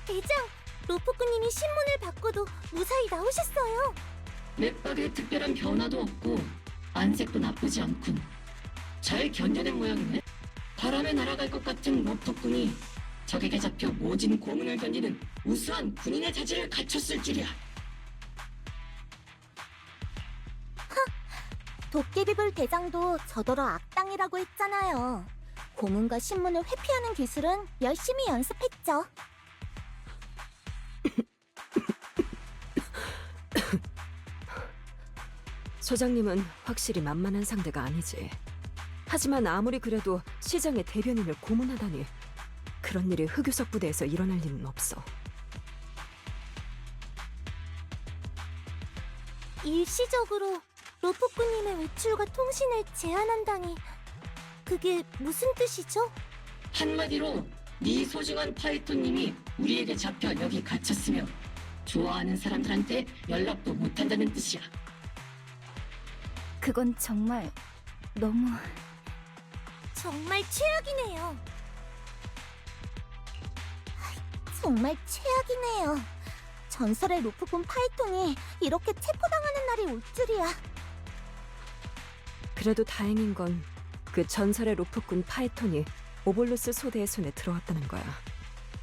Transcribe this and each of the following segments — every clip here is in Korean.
대장, 로프꾸님이 신문을 바꿔도 무사히 나오셨어요. 맥박에 특별한 변화도 없고 안색도 나쁘지 않군. 잘 견뎌낸 모양이네. 바람에 날아갈 것 같은 로프꾼이 적에게 잡혀 모진 고문을 견디는 우수한 군인의 자질을 갖췄을 줄이야. 도깨비불 대장도 저더러 악당이라고 했잖아요. 고문과 신문을 회피하는 기술은 열심히 연습했죠. 소장님은 확실히 만만한 상대가 아니지. 하지만 아무리 그래도 시장의 대변인을 고문하다니, 그런 일이 흑유석 부대에서 일어날 리는 없어. 일시적으로 로프꾸님의 외출과 통신을 제한한다니, 그게 무슨 뜻이죠? 한마디로 네 소중한 파이톤님이 우리에게 잡혀 여기 갇혔으며 좋아하는 사람들한테 연락도 못한다는 뜻이야. 그건 정말 너무... 정말 최악이네요. 정말 최악이네요. 전설의 로프꾼 파이톤이 이렇게 체포당하는 날이 올 줄이야. 그래도 다행인 건 그 전설의 로프꾼 파이톤이 오볼루스 소대의 손에 들어왔다는 거야.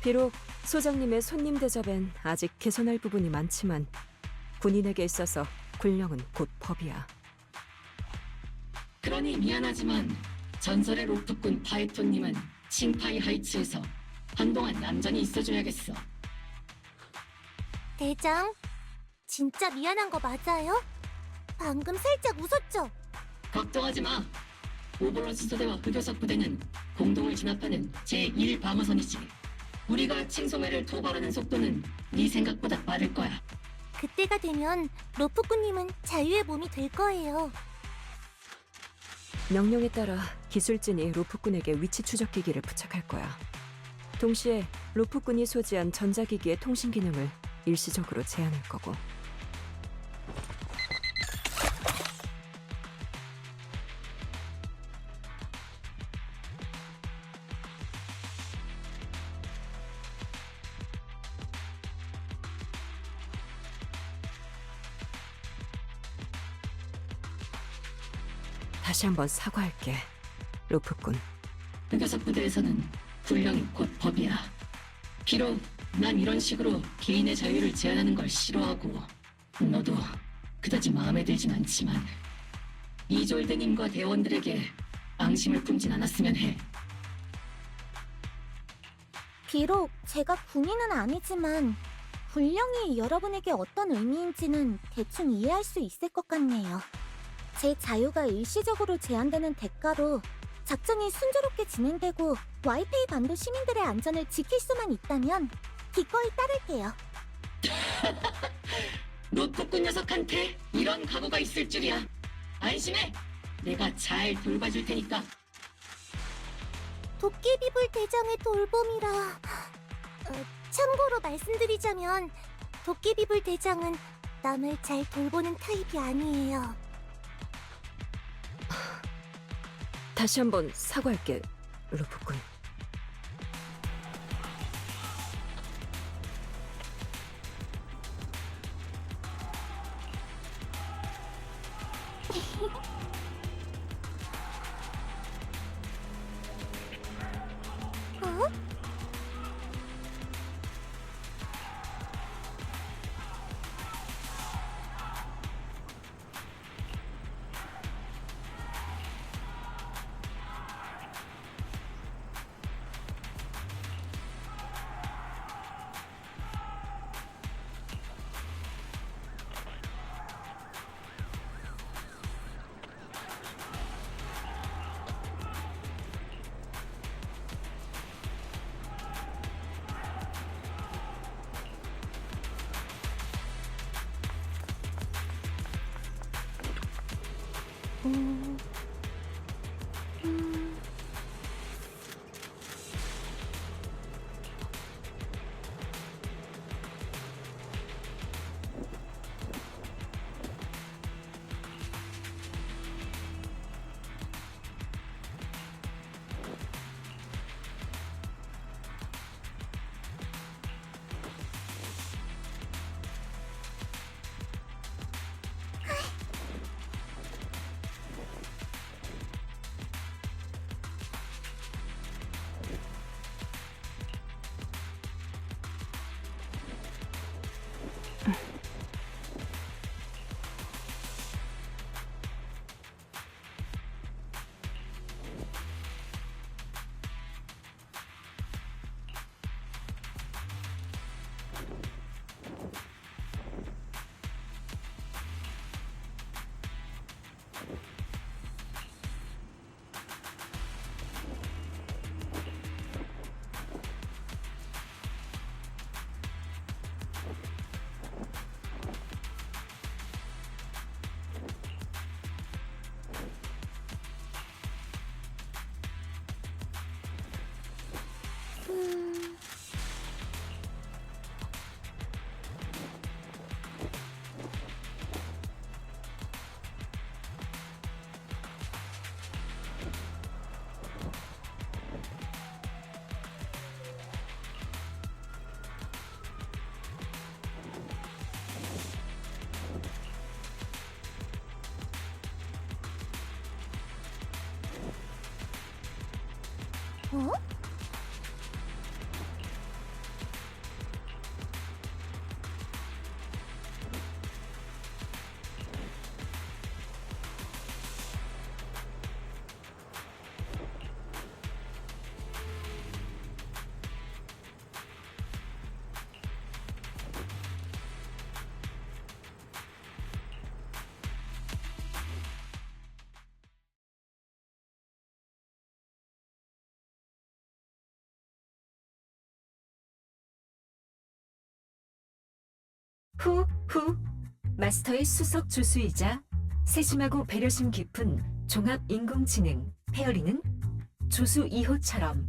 비록 소장님의 손님 대접엔 아직 개선할 부분이 많지만 군인에게 있어서 군령은 곧 법이야. 그러니 미안하지만 전설의 로프꾼 파이톤님은 칭파이 하이츠에서 한동안 얌전히 있어줘야겠어. 대장, 진짜 미안한 거 맞아요? 방금 살짝 웃었죠? 걱정하지 마. 오볼로스 소대와 흑요석 부대는 공동을 진압하는 제1방어선이지. 우리가 칭송회를 토벌하는 속도는 네 생각보다 빠를 거야. 그때가 되면 로프꾸님은 자유의 몸이 될 거예요. 명령에 따라 기술진이 로프꾼에게 위치 추적기기를 부착할 거야. 동시에 로프꾼이 소지한 전자기기의 통신 기능을 일시적으로 제한할 거고. 다시 한번 사과할게, 로프꾼. 흑요석 부대에서는 군령이 곧 법이야. 비록 난 이런 식으로 개인의 자유를 제한하는 걸 싫어하고 너도 그다지 마음에 들진 않지만 이졸드님과 대원들에게 앙심을 품진 않았으면 해. 비록 제가 군인은 아니지만 군령이 여러분에게 어떤 의미인지는 대충 이해할 수 있을 것 같네요. 제 자유가 일시적으로 제한되는 대가로 작전이 순조롭게 진행되고 와이페이 반도 시민들의 안전을 지킬 수만 있다면 기꺼이 따를게요. 로프꾼 녀석한테 이런 각오가 있을 줄이야. 안심해. 내가 잘 돌봐줄 테니까. 도깨비불 대장의 돌봄이라... 참고로 말씀드리자면 도깨비불 대장은 남을 잘 돌보는 타입이 아니에요. 다시 한번 사과할게, 로프꾼. 어? 어? 후, 마스터의 수석 조수이자 세심하고 배려심 깊은 종합 인공지능 페어리는 조수 2호처럼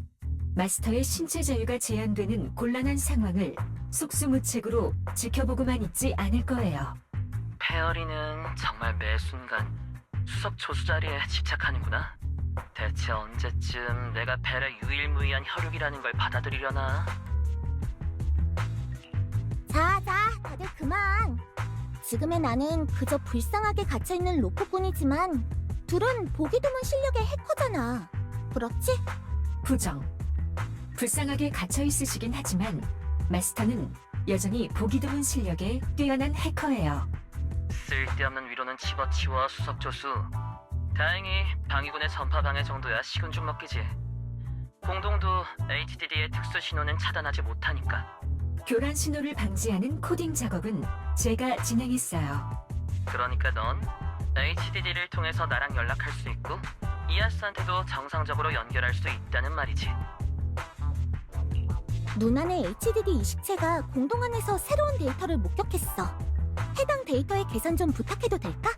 마스터의 신체 자유가 제한되는 곤란한 상황을 속수무책으로 지켜보고만 있지 않을 거예요. 페어리는 정말 매 순간 수석 조수 자리에 집착하는구나. 대체 언제쯤 내가 벨의 유일무이한 혈육이라는 걸 받아들이려나? 자, 다들 그만. 지금의 나는 그저 불쌍하게 갇혀있는 로프뿐이지만 둘은 보기 드문 실력의 해커잖아. 그렇지? 부정. 불쌍하게 갇혀 있으시긴 하지만 마스터는 여전히 보기 드문 실력의 뛰어난 해커예요. 쓸데없는 위로는 집어치워 수석 조수. 다행히 방위군의 전파 방해 정도야 식은 죽 먹기지. 공동도 HDD의 특수 신호는 차단하지 못하니까. 교란 신호를 방지하는 코딩 작업은 제가 진행했어요. 그러니까 넌 HDD를 통해서 나랑 연락할 수 있고 이아스한테도 정상적으로 연결할 수 있다는 말이지. 누나네 HDD 이식체가 공동 안에서 새로운 데이터를 목격했어. 해당 데이터의 계산 좀 부탁해도 될까?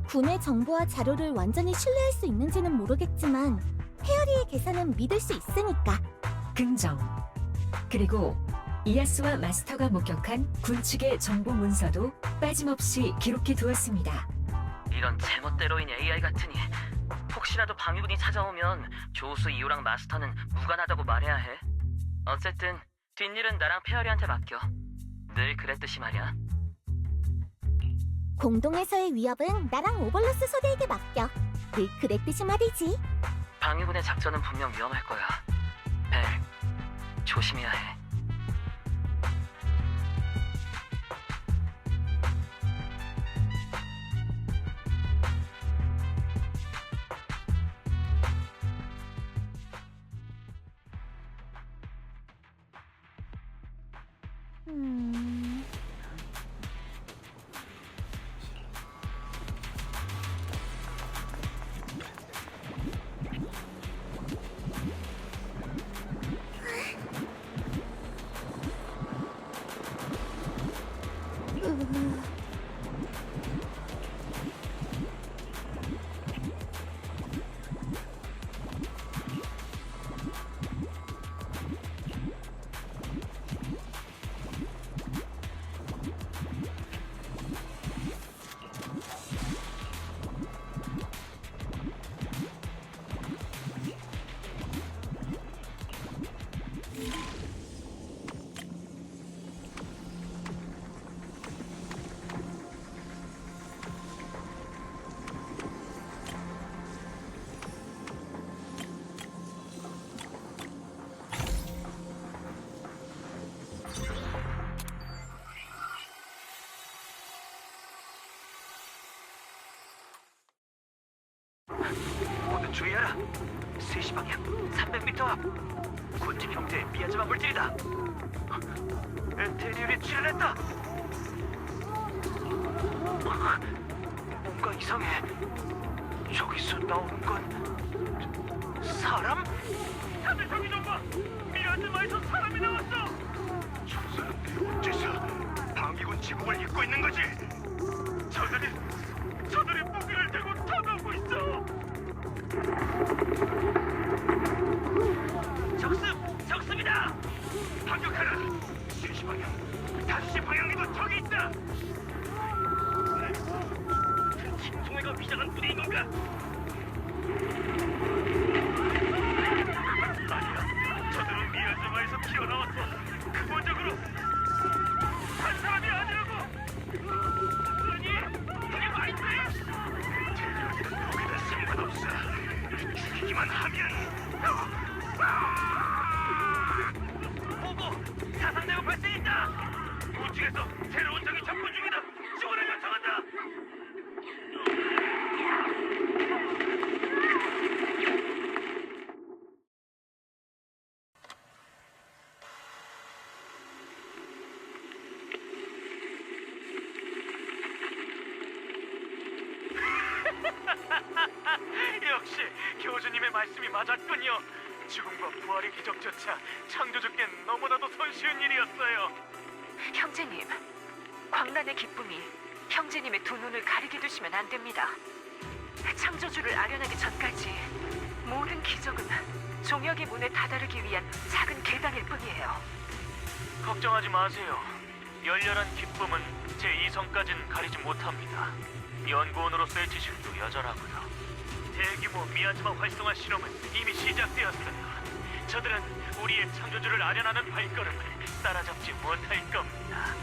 군의 정보와 자료를 완전히 신뢰할 수 있는지는 모르겠지만 페어리의 계산은 믿을 수 있으니까. 긍정. 그리고 이아스와 마스터가 목격한 군 측의 정보 문서도 빠짐없이 기록해 두었습니다. 이런 제멋대로인 AI 같으니 혹시라도 방위군이 찾아오면 조수 이호랑 마스터는 무관하다고 말해야 해. 어쨌든 뒷일은 나랑 페어리한테 맡겨. 늘 그랬듯이 말이야. 공동에서의 위협은 나랑 오벌로스 소대에게 맡겨. 늘 그랬듯이 말이지. 방위군의 작전은 분명 위험할 거야. 벨, 조심해야 해. 모두 주의하라. 3시 방향 300m 앞 군집 형태의 미야자마 물질이다. 엔테리얼이 출현했다. 뭔가 이상해. 저기서 나오는 건 사람? 다들 저기 좀 봐. 미야자마에서 사람이 나왔어. 저 사람들이 어째서 방위군 지붕을 잇고 있는 거지? 저들이 무기를 들고 다가오고 있어. 적습니다. 반격하라. 3시 방향, 5시 방향에도 적이 있다. 그 침송회가 위장한 부대인 건가? 아니야, 저들은 미야자마에서 튀어나왔어. 근본적으로 한 사람이 아니라고. 아니, 그게 말이 돼? 대략이든 거기다 상관없어. 죽이기만 하면 보고! 사상대원 발생했다! 우측에서 새로운 적이 접근 중이다! 지원을 요청한다! 역시 교주님의 말씀이 맞았군요. 죽음과 부활의 기적조차 창조주께는 너무나도 손쉬운 일이었어요. 형제님, 광란의 기쁨이 형제님의 두 눈을 가리게 두시면 안 됩니다. 창조주를 아련하기 전까지 모든 기적은 종역의 문에 다다르기 위한 작은 계단일 뿐이에요. 걱정하지 마세요. 열렬한 기쁨은 제 이성까진 가리지 못합니다. 연구원으로서의 지식도 여전하고요. 대규모 미아즈마 활성화 실험은 이미 시작되었어요. 저들은 우리의 창조주를 아련하는 발걸음을 따라잡지 못할 겁니다.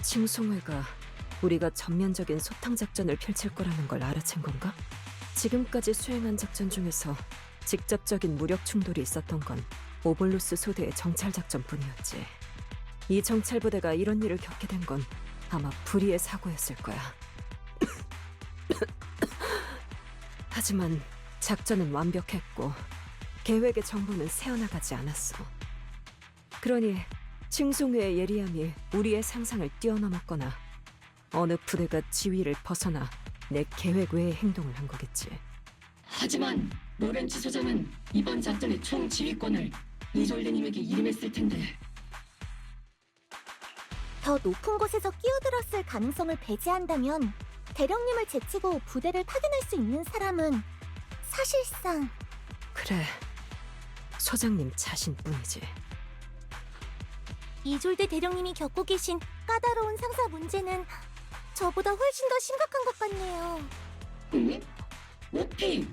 칭송회가 우리가 전면적인 소탕 작전을 펼칠 거라는 걸 알아챈 건가? 지금까지 수행한 작전 중에서 직접적인 무력 충돌이 있었던 건 오볼루스 소대의 정찰 작전뿐이었지. 이 정찰 부대가 이런 일을 겪게 된 건 아마 불의의 사고였을 거야. 하지만 작전은 완벽했고 계획의 정보는 새어나가지 않았어. 그러니 칭송회의 예리함이 우리의 상상을 뛰어넘었거나 어느 부대가 지위를 벗어나 내 계획 외의 행동을 한 거겠지. 하지만 로렌츠 소장은 이번 작전의 총 지휘권을 이졸레님에게 이름했을 텐데. 더 높은 곳에서 끼어들었을 가능성을 배제한다면 대령님을 제치고 부대를 파견할 수 있는 사람은 사실상 그래, 소장님 자신뿐이지. 이졸대 대령님이 겪고 계신 까다로운 상사 문제는 저보다 훨씬 더 심각한 것 같네요. 응? 오피,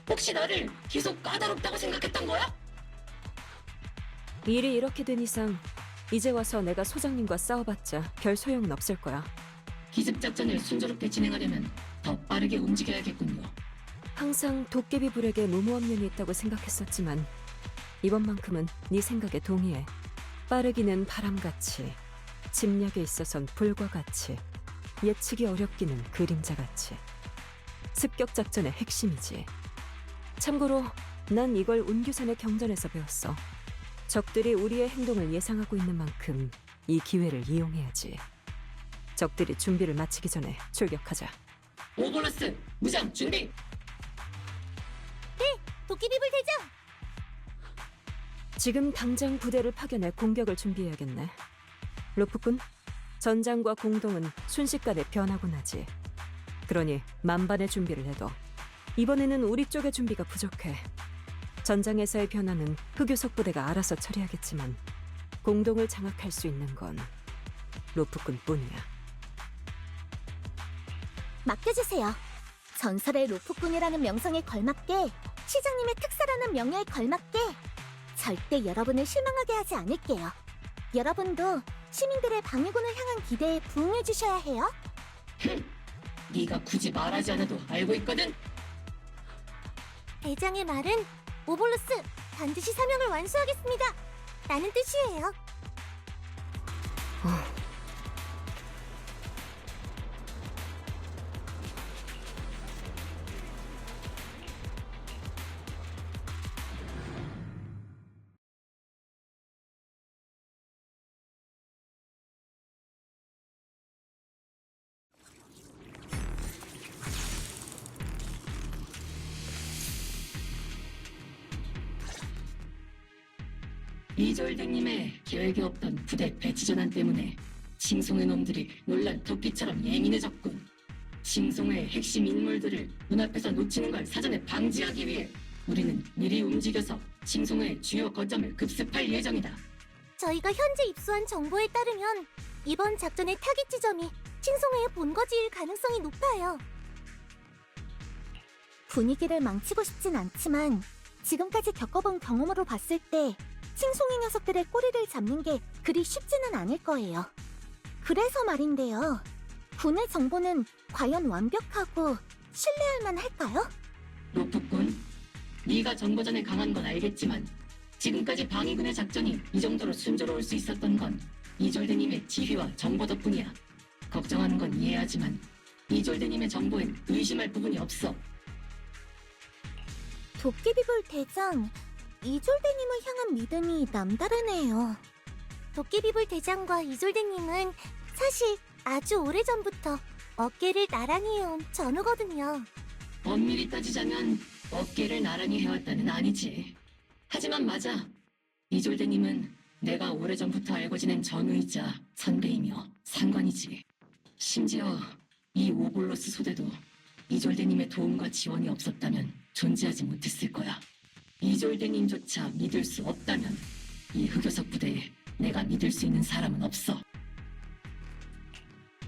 혹시 나를 계속 까다롭다고 생각했던 거야? 일이 이렇게 된 이상 이제 와서 내가 소장님과 싸워봤자 별 소용은 없을 거야. 기습 작전을 순조롭게 진행하려면 더 빠르게 움직여야겠군요. 항상 도깨비 불에게 무모한 면이 있다고 생각했었지만 이번만큼은 네 생각에 동의해. 빠르기는 바람같이, 침략에 있어선 불과 같이, 예측이 어렵기는 그림자같이. 습격 작전의 핵심이지. 참고로 난 이걸 운규산의 경전에서 배웠어. 적들이 우리의 행동을 예상하고 있는 만큼 이 기회를 이용해야지. 적들이 준비를 마치기 전에 출격하자. 오볼러스, 무장 준비! 도끼비불 대장! 지금 당장 부대를 파견해 공격을 준비해야겠네. 로프꾼, 전장과 공동은 순식간에 변하곤 하지. 그러니 만반의 준비를 해둬. 이번에는 우리 쪽의 준비가 부족해. 전장에서의 변화는 흑요석 부대가 알아서 처리하겠지만 공동을 장악할 수 있는 건 로프꾼뿐이야. 맡겨주세요. 전설의 로프꾼이라는 명성에 걸맞게 시장님의 특사라는 명예에 걸맞게 절대 여러분을 실망하게 하지 않을게요. 여러분도 시민들의 방위군을 향한 기대에 부응해 주셔야 해요. 네가 굳이 말하지 않아도 알고 있거든? 대장의 말은 오볼루스 반드시 사명을 완수하겠습니다. 라는 뜻이에요. 이졸대님의 계획이 없던 부대 배치 전환 때문에 칭송의 놈들이 놀란 토끼처럼 예민해졌군. 칭송의 핵심 인물들을 눈앞에서 놓치는 걸 사전에 방지하기 위해 우리는 미리 움직여서 칭송의 주요 거점을 급습할 예정이다. 저희가 현재 입수한 정보에 따르면 이번 작전의 타깃 지점이 칭송회의 본거지일 가능성이 높아요. 분위기를 망치고 싶진 않지만 지금까지 겪어본 경험으로 봤을 때 칭송회 녀석들의 꼬리를 잡는 게 그리 쉽지는 않을 거예요. 그래서 말인데요. 군의 정보는 과연 완벽하고 신뢰할 만할까요? 로프꾼, 네가 정보전에 강한 건 알겠지만 지금까지 방위군의 작전이 이 정도로 순조로울 수 있었던 건 이졸대님의 지휘와 정보 덕분이야. 걱정하는 건 이해하지만 이졸대님의 정보엔 의심할 부분이 없어. 도깨비불 대장, 이졸대님을 향한 믿음이 남다르네요. 도깨비불 대장과 이졸대님은 사실 아주 오래전부터 어깨를 나란히 해온 전우거든요. 엄밀히 따지자면 어깨를 나란히 해왔다는 아니지. 하지만 맞아. 이졸대님은 내가 오래전부터 알고 지낸 전우이자 선배이며 상관이지. 심지어 이 오볼로스 소대도 이졸대님의 도움과 지원이 없었다면 존재하지 못했을 거야. 이졸대님조차 믿을 수 없다면 이 흑요석 부대에 내가 믿을 수 있는 사람은 없어.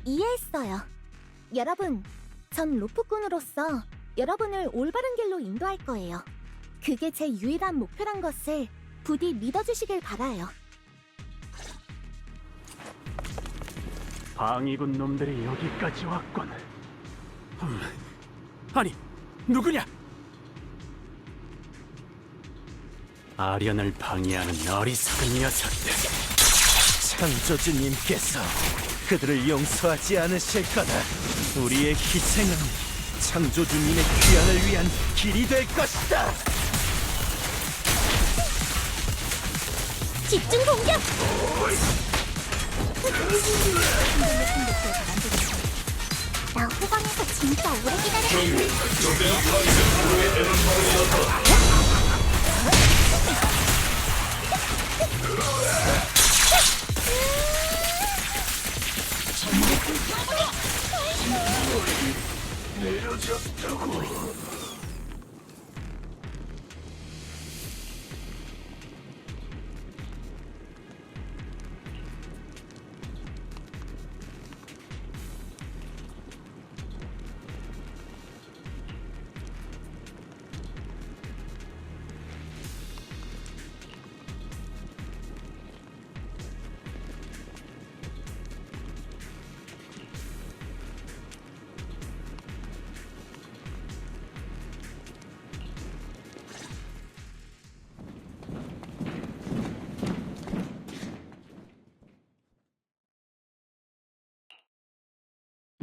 이해했어요. 여러분, 전 로프꾼으로서 여러분을 올바른 길로 인도할 거예요. 그게 제 유일한 목표란 것을 부디 믿어주시길 바라요. 방위군 놈들이 여기까지 왔군. 아니, 누구냐? 아련을 방해하는 어리석은 녀석들. 창조주님께서 그들을 용서하지 않으실 거다. 우리의 희생은 창조주님의 귀환을 위한 길이 될 것이다. 집중 공격! 나 후방에서 진짜 오래 기다렸어.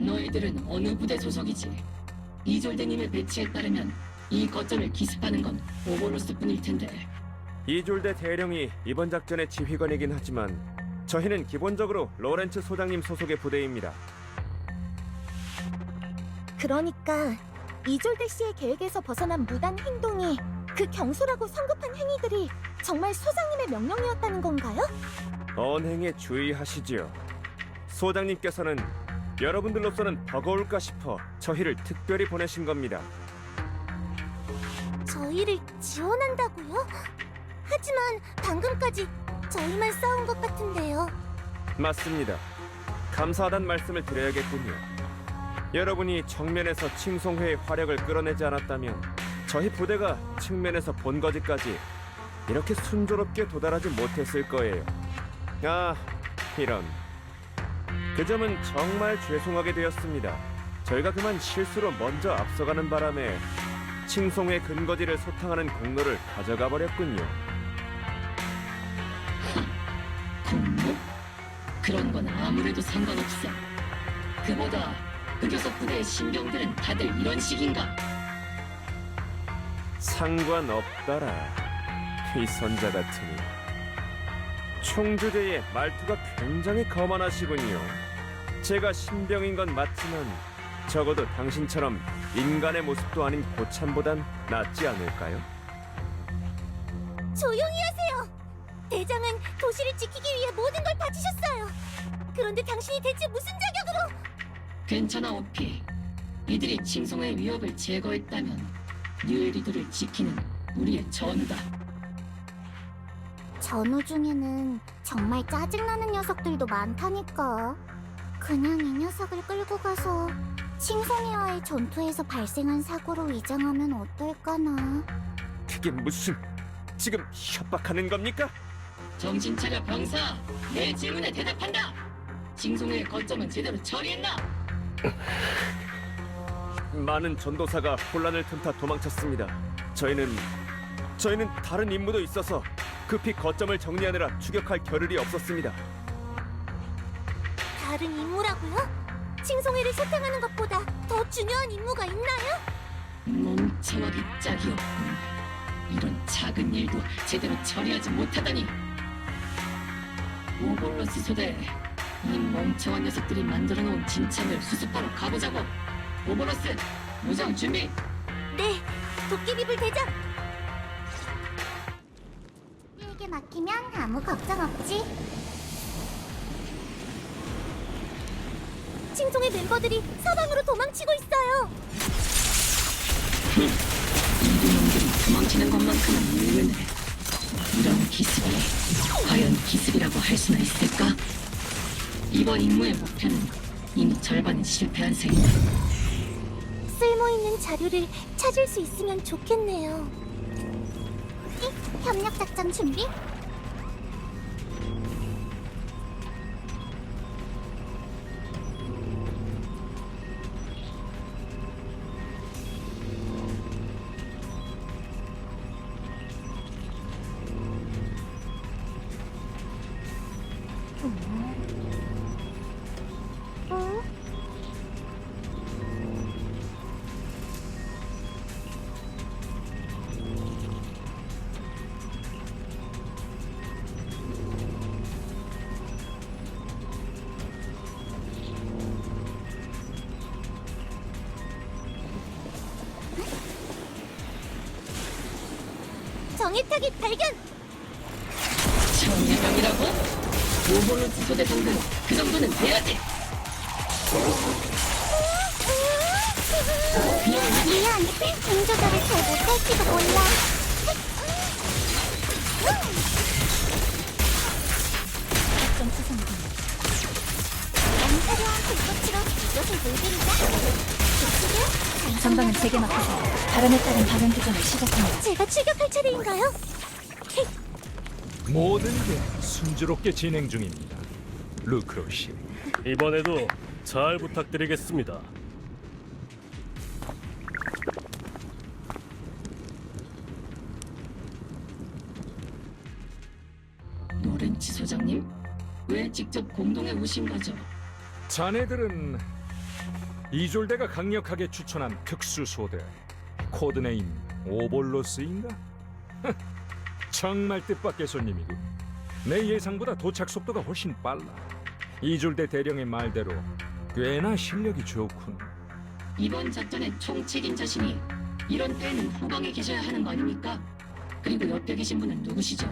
너희들은 어느 부대 소속이지? 이졸대님의 배치에 따르면 이 거점을 기습하는 건 오볼로스뿐일 텐데. 이졸대 대령이 이번 작전의 지휘관이긴 하지만 저희는 기본적으로 로렌츠 소장님 소속의 부대입니다. 그러니까 이졸대 씨의 계획에서 벗어난 무단 행동이 그 경솔하고 성급한 행위들이 정말 소장님의 명령이었다는 건가요? 언행에 주의하시지요. 소장님께서는 여러분들로서는 버거울까 싶어 저희를 특별히 보내신 겁니다. 저희를 지원한다고요? 하지만 방금까지 저희만 싸운 것 같은데요. 맞습니다. 감사하단 말씀을 드려야겠군요. 여러분이 정면에서 칭송회의 화력을 끌어내지 않았다면 저희 부대가 측면에서 본거지까지 이렇게 순조롭게 도달하지 못했을 거예요. 아, 이런. 그 점은 정말 죄송하게 되었습니다. 저희가 그만 실수로 먼저 앞서가는 바람에 칭송회 근거지를 소탕하는 공로를 가져가 버렸군요. 공로? 그런 건 아무래도 상관없어. 그보다 흑요석 부대의 신병들은 다들 이런 식인가? 상관없더라. 위선자 같으니. 총주제의 말투가 굉장히 거만하시군요. 제가 신병인 건 맞지만 적어도 당신처럼 인간의 모습도 아닌 고참보단 낫지 않을까요? 조용히 하세요. 대장은 도시를 지키기 위해 모든 걸 바치셨어요. 그런데 당신이 대체 무슨 자격으로? 괜찮아, 오피. 이들이 칭송의 위협을 제거했다면 뉴에리드를 지키는 우리의 전우다. 전우 중에는 정말 짜증나는 녀석들도 많다니까. 그냥 이 녀석을 끌고 가서 칭송이와의 전투에서 발생한 사고로 위장하면 어떨까나. 그게 무슨 지금 협박하는 겁니까? 정신 차려, 병사. 내 질문에 대답한다. 칭송의 거점은 제대로 처리했나? 많은 전도사가 혼란을 틈타 도망쳤습니다. 저희는 다른 임무도 있어서 급히 거점을 정리하느라 추격할 겨를이 없었습니다. 다른 임무라고요? 칭송이를 소탕하는 것보다 더 중요한 임무가 있나요? 멍청하기 짝이 없군. 이런 작은 일도 제대로 처리하지 못하다니. 오볼로스 소대, 이 멍청한 녀석들이 만들어놓은 진창을 수습하러 가보자고. 오볼로스, 무장 준비. 네, 도깨비불 대장. 이에게 맡기면 아무 걱정 없지. 칭송의 멤버들이 서방으로 도망치고 있어요. 이놈들이 도망치는 것만큼은 유연해. 이런 기습이 과연 기습이라고 할 수나 있을까? 이번 임무의 목표는 이미 절반은 실패한 셈이다. 쓸모있는 자료를 찾을 수 있으면 좋겠네요. 협력 작전 준비? 정의 타깃 발견! 정예명이라고? 오볼로스 소대 정도는 그 정도는 돼야지. 미안, 공 조절을 잘 못할지도 몰라. 작전 수성군. 엄사려한 불꽃으로 이것을 물들이자. 전방은 제게 맡기세요. 바람에 따른 방향 교전을 시작합니다. 제가 출격할 차례인가요? 모든 게 순조롭게 진행 중입니다. 루크로시. 이번에도 잘 부탁드리겠습니다. 노렌치 소장님? 왜 직접 공동에 오신 거죠? 자네들은 이졸대가 강력하게 추천한 특수소대 코드네임 오볼로스인가? 정말 뜻밖의 손님이군. 내 예상보다 도착 속도가 훨씬 빨라. 이졸대 대령의 말대로 꽤나 실력이 좋군. 이번 작전의 총책임자시니 이런 때에는 후방에 계셔야 하는 거 아닙니까? 그리고 옆에 계신 분은 누구시죠?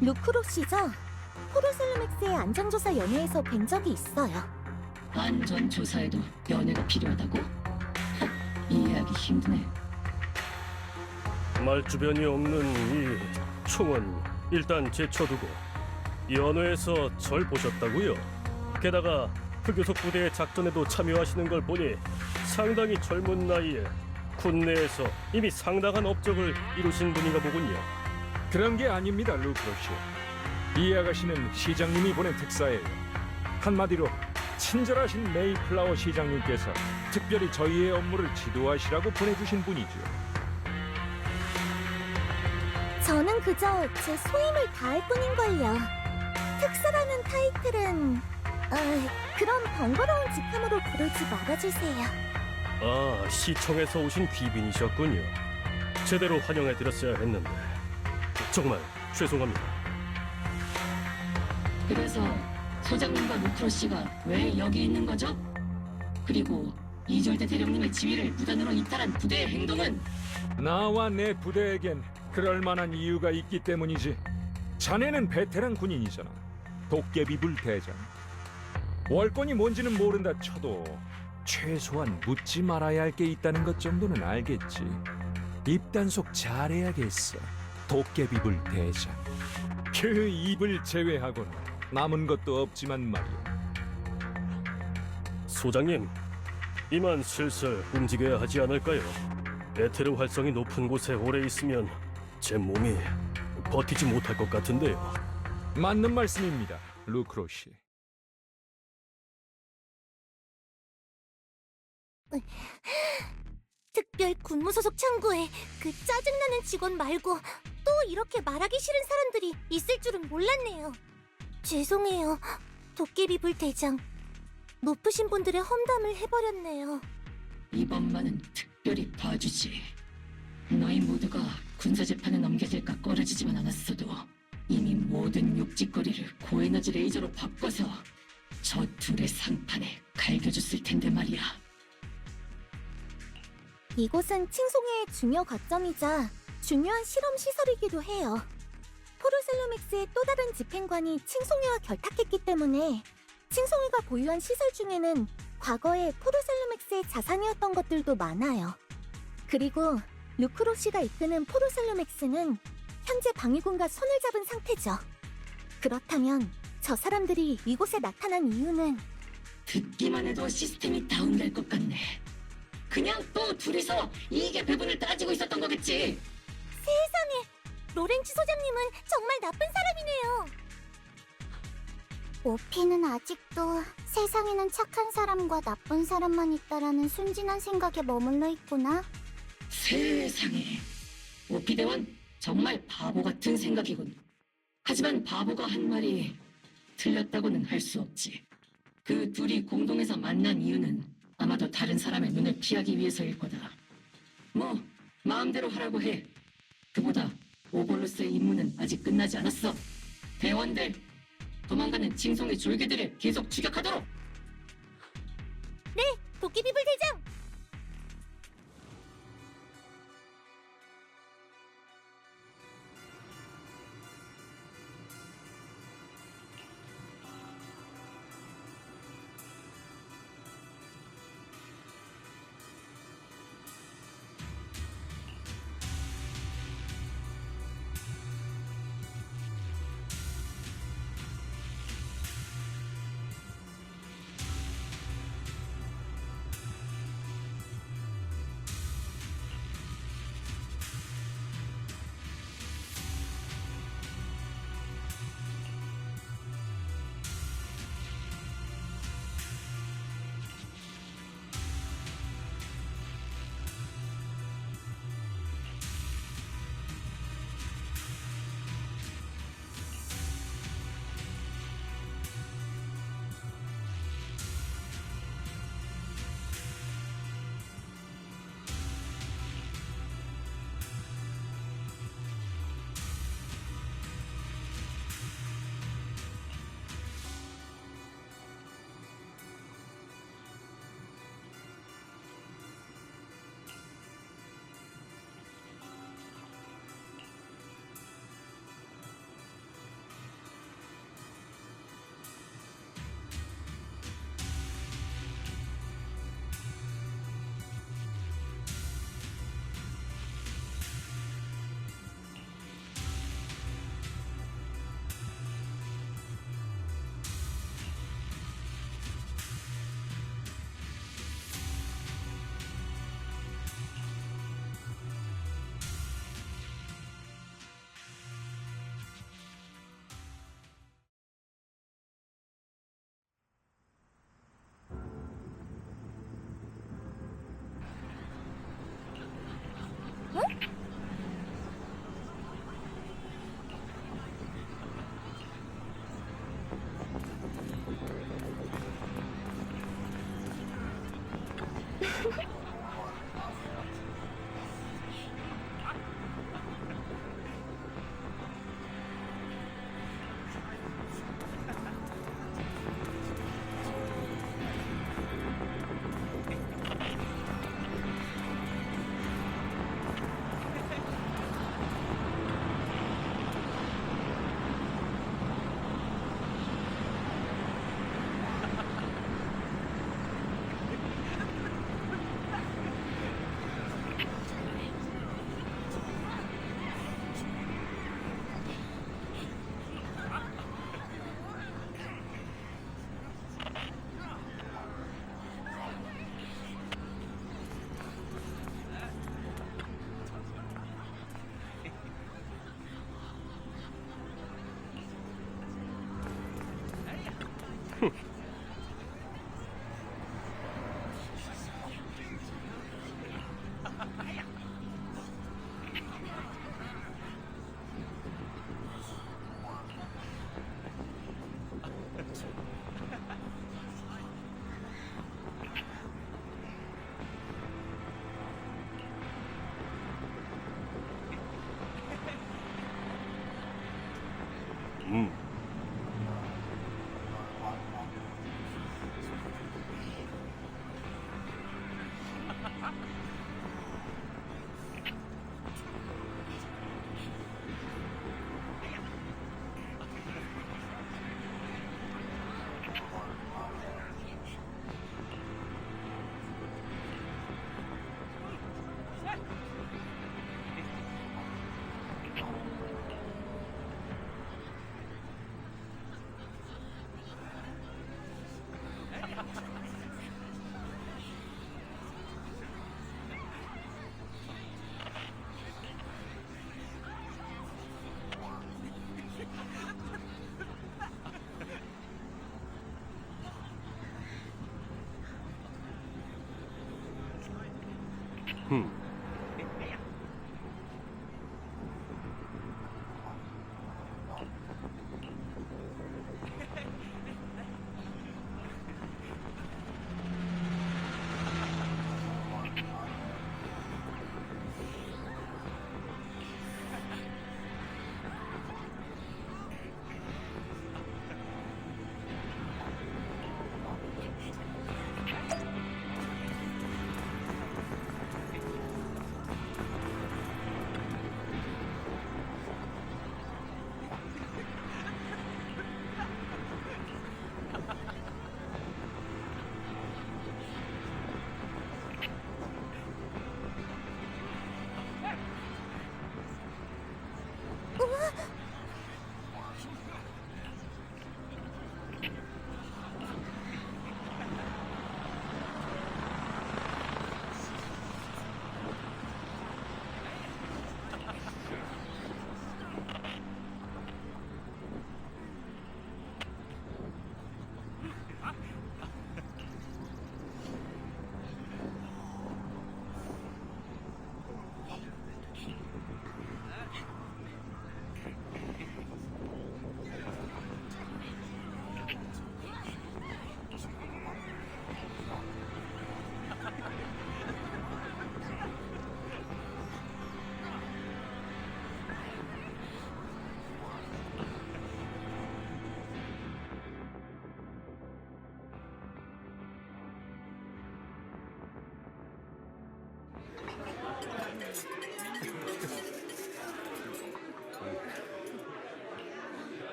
루크로시죠? 포르슬루맥스의 안전조사 연회에서 뵌 적이 있어요. 안전조사에도 연애가 필요하다고? 이해하기 힘드네. 말주변이 없는 이 총은 일단 제쳐두고 연회에서 절 보셨다고요? 게다가 흑요석 부대의 작전에도 참여하시는 걸 보니 상당히 젊은 나이에 군내에서 이미 상당한 업적을 이루신 분인가 보군요. 그런 게 아닙니다, 루크로시. 이 아가씨는 시장님이 보낸 특사예요. 한마디로 친절하신 메이플라워 시장님께서 특별히 저희의 업무를 지도하시라고 보내주신 분이죠. 저는 그저 제 소임을 다할 뿐인걸요. 특사라는 타이틀은 그런 번거로운 직함으로 부르지 말아주세요. 아, 시청에서 오신 귀빈이셨군요. 제대로 환영해드렸어야 했는데 정말 죄송합니다. 그래서 소장님과 루크로 씨가 왜 여기 있는 거죠? 그리고 이졸대 대령님의 지휘를 무단으로 이탈한 부대의 행동은? 나와 내 부대에겐 그럴 만한 이유가 있기 때문이지. 자네는 베테랑 군인이잖아. 도깨비불 대장. 월권이 뭔지는 모른다 쳐도 최소한 묻지 말아야 할 게 있다는 것 정도는 알겠지. 입단속 잘해야겠어. 도깨비불 대장. 그 입을 제외하고는 남은 것도 없지만 말이야. 소장님, 이만 슬슬 움직여야 하지 않을까요? 에테르 활성이 높은 곳에 오래 있으면 제 몸이 버티지 못할 것 같은데요. 맞는 말씀입니다, 루크로시. 특별 군무소속 창구에 그 짜증나는 직원 말고 또 이렇게 말하기 싫은 사람들이 있을 줄은 몰랐네요. 죄송해요, 도깨비불 대장. 높으신 분들의 험담을 해버렸네요. 이번만은 특별히 봐주지. 너희 모두가 군사재판에 넘겨질까 꺼려지지만 않았어도 이미 모든 욕짓거리를 고에너지 레이저로 바꿔서 저 둘의 상판에 갈겨줬을 텐데 말이야. 이곳은 칭송회의 중요 거점이자 중요한 실험 시설이기도 해요. 포르셀로맥스의 또 다른 집행관이 칭송회와 결탁했기 때문에 칭송회가 보유한 시설 중에는 과거에 포르셀로맥스의 자산이었던 것들도 많아요. 그리고 루크로시가 이끄는 포르셀로맥스는 현재 방위군과 손을 잡은 상태죠. 그렇다면 저 사람들이 이곳에 나타난 이유는 듣기만 해도 시스템이 다운될 것 같네. 그냥 또 둘이서 이익의 배분을 따지고 있었던 거겠지. 세상에, 로렌치 소장님은 정말 나쁜 사람이네요. 오피는 아직도 세상에는 착한 사람과 나쁜 사람만 있다라는 순진한 생각에 머물러 있구나. 세상에, 오피대원 정말 바보 같은 생각이군. 하지만 바보가 한 말이 틀렸다고는 할 수 없지. 그 둘이 공동해서 만난 이유는 아마도 다른 사람의 눈을 피하기 위해서일 거다. 뭐 마음대로 하라고 해. 그보다 오볼로스의 임무는 아직 끝나지 않았어. 대원들, 도망가는 칭송의 졸개들을 계속 추격하도록. 네, 도깨비불 대장!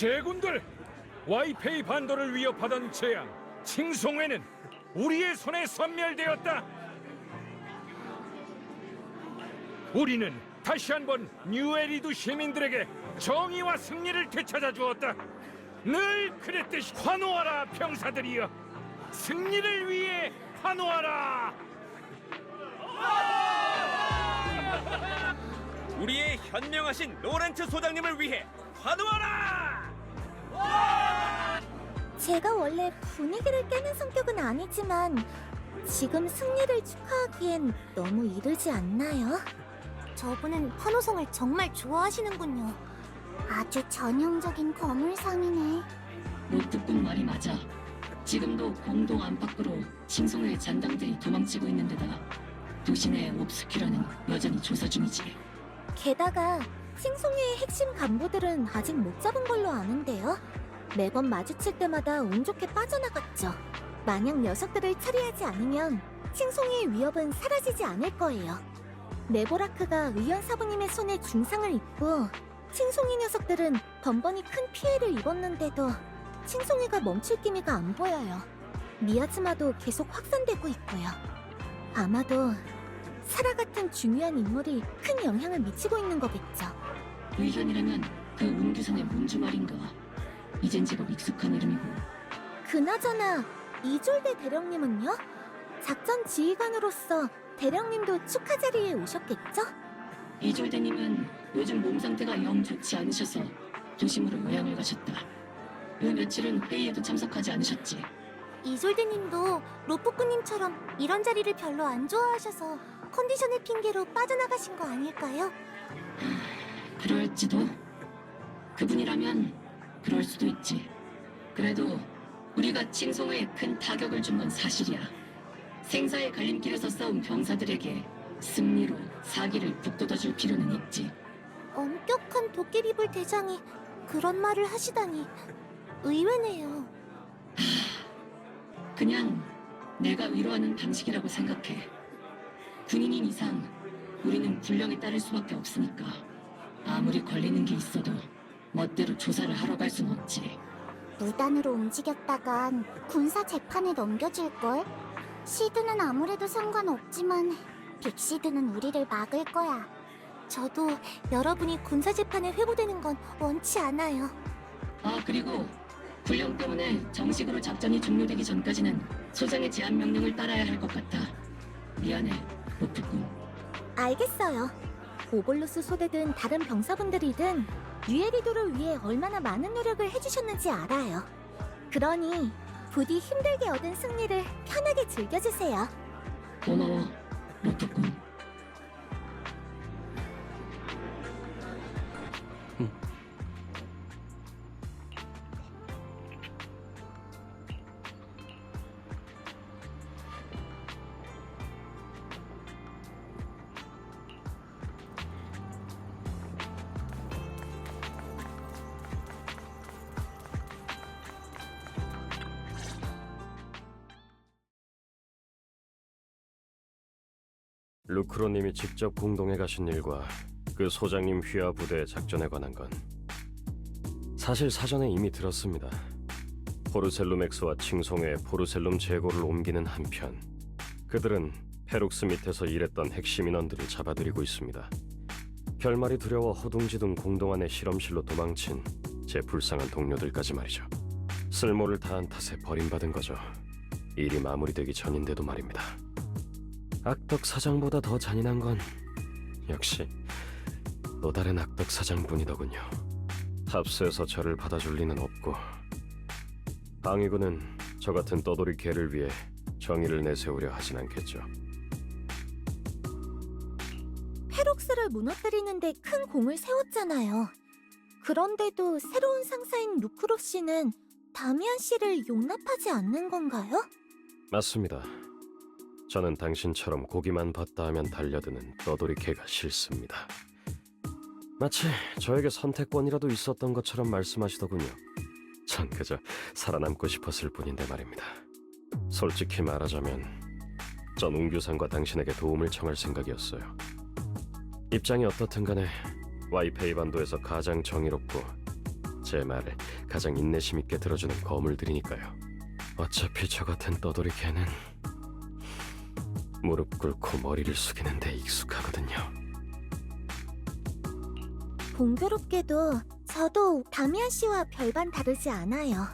제군들, 와이페이 반도를 위협하던 재앙 칭송회는 우리의 손에 섬멸되었다. 우리는 다시 한번 뉴에리두 시민들에게 정의와 승리를 되찾아 주었다. 늘 그랬듯이 환호하라, 병사들이여. 승리를 위해 환호하라. 우리의 현명하신 로렌츠 소장님을 위해 환호하라! 제가 원래 분위기를 깨는 성격은 아니지만 지금 승리를 축하하기엔 너무 이르지 않나요? 저분은 환호성을 정말 좋아하시는군요. 아주 전형적인 거물상이네. 노트꾼 말이 맞아. 지금도 공동 안팎으로 칭송회 잔당들이 도망치고 있는데다 도시 내 옵스큐라는 여전히 조사 중이지. 게다가 칭송회의 핵심 간부들은 아직 못 잡은 걸로 아는데요. 매번 마주칠 때마다 운 좋게 빠져나갔죠. 만약 녀석들을 처리하지 않으면 칭송회의 위협은 사라지지 않을 거예요. 네보라크가 의원 사부님의 손에 중상을 입고 칭송회 녀석들은 번번이 큰 피해를 입었는데도 칭송회가 멈출 기미가 안 보여요. 미아즈마도 계속 확산되고 있고요. 아마도 사라 같은 중요한 인물이 큰 영향을 미치고 있는 거겠죠. 의현이라면 그 운규선의 문주 말인가. 이젠 제법 익숙한 이름이고. 그나저나 이졸대 대령님은요? 작전 지휘관으로서 대령님도 축하 자리에 오셨겠죠? 이졸대님은 요즘 몸 상태가 영 좋지 않으셔서 도심으로 요양을 가셨다. 그 며칠은 회의에도 참석하지 않으셨지. 이솔드님도 로프꾸님처럼 이런 자리를 별로 안 좋아하셔서 컨디션의 핑계로 빠져나가신 거 아닐까요? 그럴지도. 그분이라면 그럴 수도 있지. 그래도 우리가 칭송회에 큰 타격을 준 건 사실이야. 생사의 갈림길에서 싸운 병사들에게 승리로 사기를 북돋아줄 필요는 있지. 엄격한 도깨비불 대장이 그런 말을 하시다니 의외네요. 그냥 내가 위로하는 방식이라고 생각해. 군인인 이상 우리는 군령에 따를 수밖에 없으니까 아무리 걸리는 게 있어도 멋대로 조사를 하러 갈 순 없지. 무단으로 움직였다간 군사 재판에 넘겨질걸? 시드는 아무래도 상관없지만 빅시드는 우리를 막을 거야. 저도 여러분이 군사 재판에 회부되는 건 원치 않아요. 그리고 군령 때문에 정식으로 작전이 종료되기 전까지는 소장의 제안 명령을 따라야 할 것 같아. 미안해, 로프꾼. 알겠어요. 오볼로스 소대든 다른 병사분들이든 유에리도를 위해 얼마나 많은 노력을 해주셨는지 알아요. 그러니 부디 힘들게 얻은 승리를 편하게 즐겨주세요. 고마워, 로프꾼. 루크로님이 직접 공동에 가신 일과 그 소장님 휘하 부대의 작전에 관한 건 사실 사전에 이미 들었습니다. 포르셀룸엑스와 칭송회의 포르셀룸 제고를 옮기는 한편 그들은 페룩스 밑에서 일했던 핵심 인원들을 잡아들이고 있습니다. 결말이 두려워 허둥지둥 공동 안의 실험실로 도망친 제 불쌍한 동료들까지 말이죠. 쓸모를 다한 탓에 버림받은 거죠. 일이 마무리되기 전인데도 말입니다. 악덕 사장보다 더 잔인한 건 역시 또 다른 악덕 사장뿐이더군요. 탑스에서 저를 받아줄 리는 없고 방위군은 저 같은 떠돌이 개를 위해 정의를 내세우려 하진 않겠죠. 페록스를 무너뜨리는데 큰 공을 세웠잖아요. 그런데도 새로운 상사인 루크로 씨는 다미안 씨를 용납하지 않는 건가요? 맞습니다. 저는 당신처럼 고기만 봤다 하면 달려드는 떠돌이 개가 싫습니다. 마치 저에게 선택권이라도 있었던 것처럼 말씀하시더군요. 전 그저 살아남고 싶었을 뿐인데 말입니다. 솔직히 말하자면 전 웅규상과 당신에게 도움을 청할 생각이었어요. 입장이 어떻든 간에 와이페이 반도에서 가장 정의롭고 제 말을 가장 인내심 있게 들어주는 거물들이니까요. 어차피 저 같은 떠돌이 개는 무릎 꿇고 머리를 숙이는 데 익숙하거든요. 공교롭게도 저도 다미안 씨와 별반 다르지 않아요.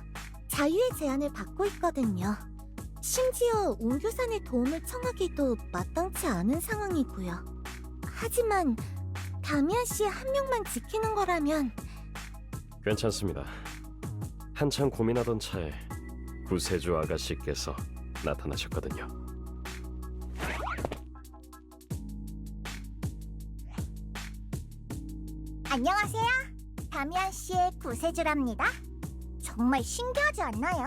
자유의 제안을 받고 있거든요. 심지어 웅규산의 도움을 청하기도 마땅치 않은 상황이고요. 하지만 다미안 씨 한 명만 지키는 거라면 괜찮습니다. 한창 고민하던 차에 구세주 아가씨께서 나타나셨거든요. 안녕하세요. 다미안 씨의 구세주랍니다. 정말 신기하지 않나요?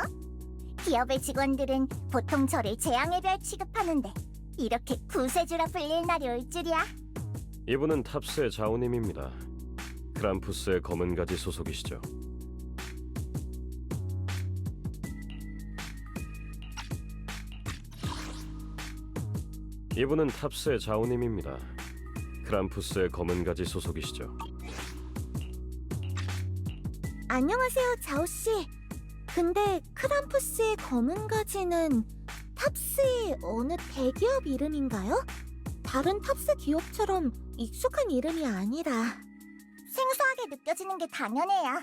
기업의 직원들은 보통 저를 재앙의 별 취급하는데 이렇게 구세주라 불릴 날이 올 줄이야. 이분은 탑스의 자우님입니다. 크람푸스의 검은 가지 소속이시죠. 이분은 탑스의 자우님입니다. 크람푸스의 검은 가지 소속이시죠. 안녕하세요, 자오씨. 근데 크람푸스의 검은 가지는 탑스의 어느 대기업 이름인가요? 다른 탑스 기업처럼 익숙한 이름이 아니라 생소하게 느껴지는 게 당연해요.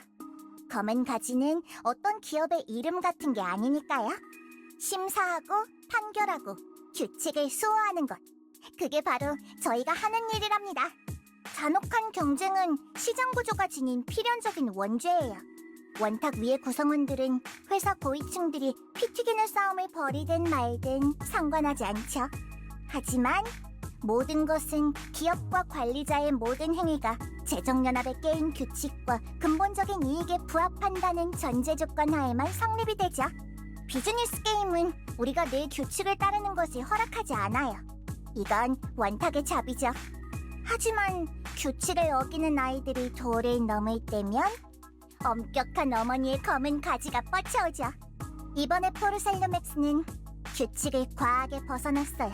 검은 가지는 어떤 기업의 이름 같은 게 아니니까요. 심사하고 판결하고 규칙을 수호하는 것, 그게 바로 저희가 하는 일이랍니다. 잔혹한 경쟁은 시장 구조가 지닌 필연적인 원죄예요. 원탁 위의 구성원들은 회사 고위층들이 피 튀기는 싸움을 벌이든 말든 상관하지 않죠. 하지만 모든 것은 기업과 관리자의 모든 행위가 재정연합의 게임 규칙과 근본적인 이익에 부합한다는 전제 조건 하에만 성립이 되죠. 비즈니스 게임은 우리가 늘 규칙을 따르는 것을 허락하지 않아요. 이건 원탁의 자비죠. 하지만 규칙을 어기는 아이들이 도를 넘을 때면 엄격한 어머니의 검은 가지가 뻗쳐오죠. 이번에 포르셀로맥스는 규칙을 과하게 벗어났어요.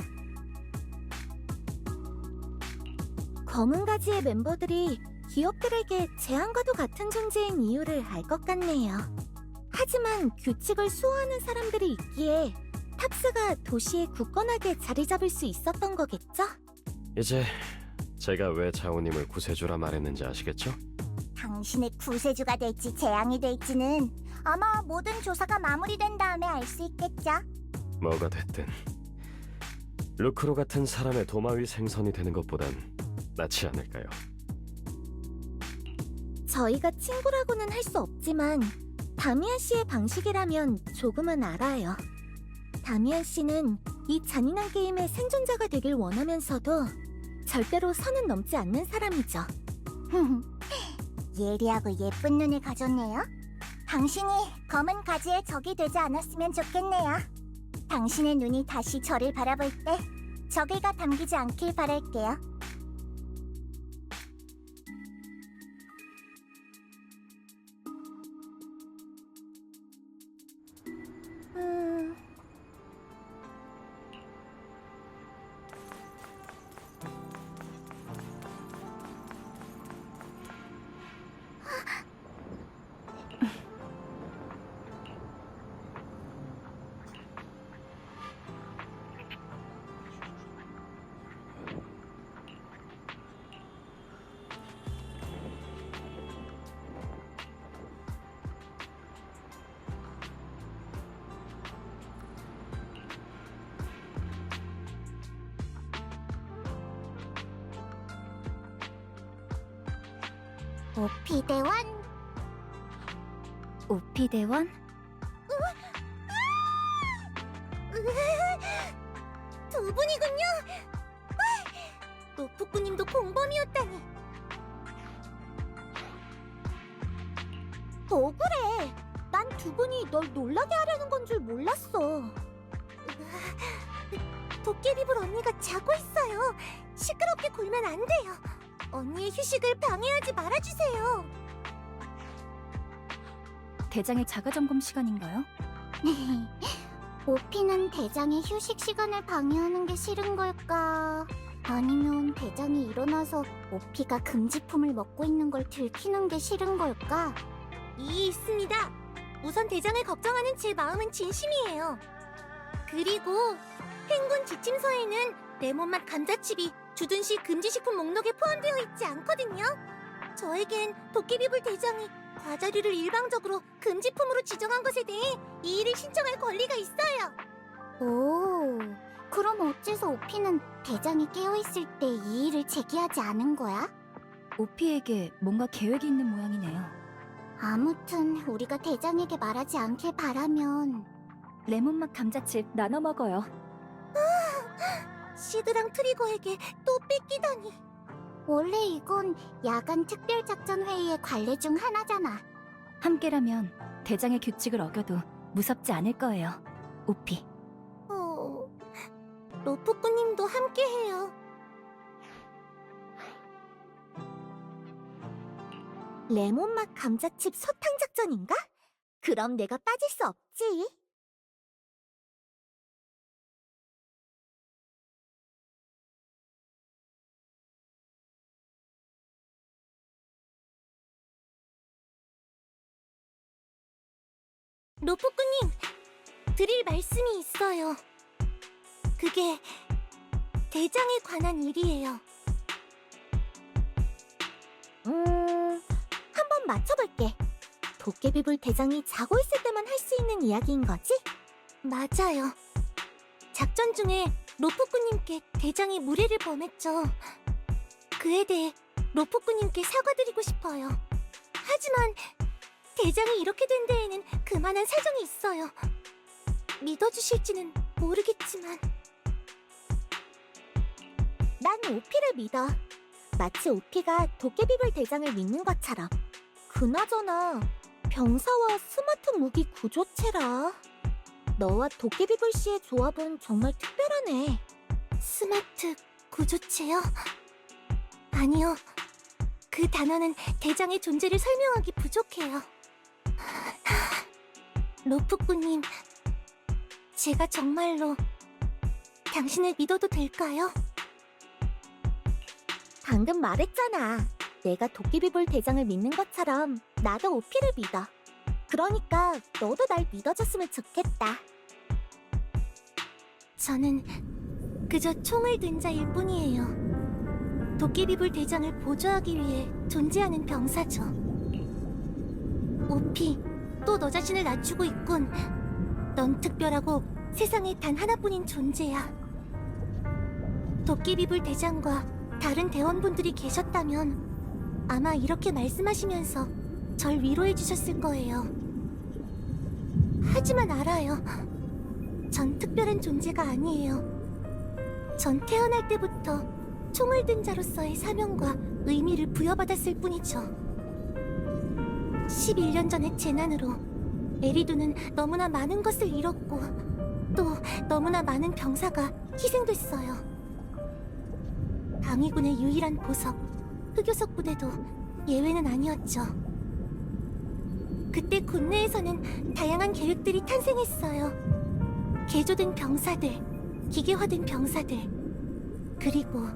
검은 가지의 멤버들이 기업들에게 재앙과도 같은 존재인 이유를 알 것 같네요. 하지만 규칙을 수호하는 사람들이 있기에 탑스가 도시에 굳건하게 자리 잡을 수 있었던 거겠죠? 이제 제가 왜 자오님을 구세주라 말했는지 아시겠죠? 당신의 구세주가 될지 재앙이 될지는 아마 모든 조사가 마무리된 다음에 알 수 있겠죠? 뭐가 됐든 루크로 같은 사람의 도마 위 생선이 되는 것보단 낫지 않을까요? 저희가 친구라고는 할 수 없지만 다미안 씨의 방식이라면 조금은 알아요. 다미안 씨는 이 잔인한 게임의 생존자가 되길 원하면서도 절대로 선은 넘지 않는 사람이죠. 예리하고 예쁜 눈을 가졌네요. 당신이 검은 가지의 적이 되지 않았으면 좋겠네요. 당신의 눈이 다시 저를 바라볼 때 적의가 담기지 않길 바랄게요. 오피대원? 오피대원? 두 분이군요! 노프꾸님도 공범이었다니! 억울해! 난 두 분이 널 놀라게 하려는 건 줄 몰랐어. 도깨비불 언니가 자고 있어요. 시끄럽게 굴면 안 돼요. 언니의 휴식을 방해하지 말아주세요. 대장의 자가점검 시간인가요? 오피는 대장의 휴식 시간을 방해하는 게 싫은 걸까? 아니면 대장이 일어나서 오피가 금지품을 먹고 있는 걸 들키는 게 싫은 걸까? 이해 있습니다. 우선 대장을 걱정하는 제 마음은 진심이에요. 그리고 행군 지침서에는 레몬맛 감자칩이 주둔시 금지식품 목록에 포함되어 있지 않거든요. 저에겐 도깨비불 대장이 과자류를 일방적으로 금지품으로 지정한 것에 대해 이의를 신청할 권리가 있어요. 오, 그럼 어째서 오피는 대장이 깨어있을 때 이의를 제기하지 않은 거야? 오피에게 뭔가 계획이 있는 모양이네요. 아무튼 우리가 대장에게 말하지 않길 바라면 레몬맛 감자칩 나눠 먹어요. 시드랑 트리거에게 또 뺏기다니. 원래 이건 야간 특별작전회의의 관례 중 하나잖아. 함께라면 대장의 규칙을 어겨도 무섭지 않을 거예요. 오피. 로프꾸님도 함께해요. 레몬맛 감자칩 소탕 작전인가? 그럼 내가 빠질 수 없지. 로프꾸님, 드릴 말씀이 있어요. 그게 대장에 관한 일이에요. 한번 맞춰볼게. 도깨비불 대장이 자고 있을 때만 할 수 있는 이야기인 거지? 맞아요. 작전 중에 로프꾸님께 대장이 무례를 범했죠. 그에 대해 로프꾸님께 사과드리고 싶어요. 하지만 대장이 이렇게 된 데에는 그만한 사정이 있어요. 믿어주실지는 모르겠지만 난 오피를 믿어. 마치 오피가 도깨비불 대장을 믿는 것처럼. 그나저나 병사와 스마트 무기 구조체라. 너와 도깨비불 씨의 조합은 정말 특별하네. 스마트 구조체요? 아니요. 그 단어는 대장의 존재를 설명하기 부족해요. 로프꾸님, 제가 정말로 당신을 믿어도 될까요? 방금 말했잖아. 내가 도깨비불 대장을 믿는 것처럼 나도 오피를 믿어. 그러니까 너도 날 믿어줬으면 좋겠다. 저는 그저 총을 든 자일 뿐이에요. 도깨비불 대장을 보조하기 위해 존재하는 병사죠. 오피, 또 너 자신을 낮추고 있군. 넌 특별하고 세상에 단 하나뿐인 존재야. 도깨비불 대장과 다른 대원분들이 계셨다면 아마 이렇게 말씀하시면서 절 위로해 주셨을 거예요. 하지만 알아요. 전 특별한 존재가 아니에요. 전 태어날 때부터 총을 든 자로서의 사명과 의미를 부여받았을 뿐이죠. 11년 전의 재난으로 에리두는 너무나 많은 것을 잃었고 또 너무나 많은 병사가 희생됐어요. 방위군의 유일한 보석, 흑요석 부대도 예외는 아니었죠. 그때 군내에서는 다양한 계획들이 탄생했어요. 개조된 병사들, 기계화된 병사들, 그리고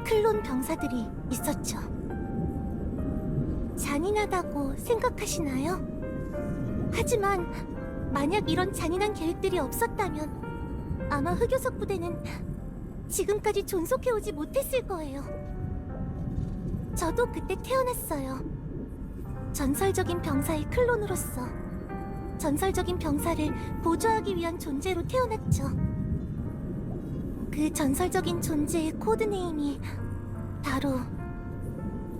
클론 병사들이 있었죠. 잔인하다고 생각하시나요? 하지만 만약 이런 잔인한 계획들이 없었다면 아마 흑요석 부대는 지금까지 존속해오지 못했을 거예요. 저도 그때 태어났어요. 전설적인 병사의 클론으로서 전설적인 병사를 보조하기 위한 존재로 태어났죠. 그 전설적인 존재의 코드네임이 바로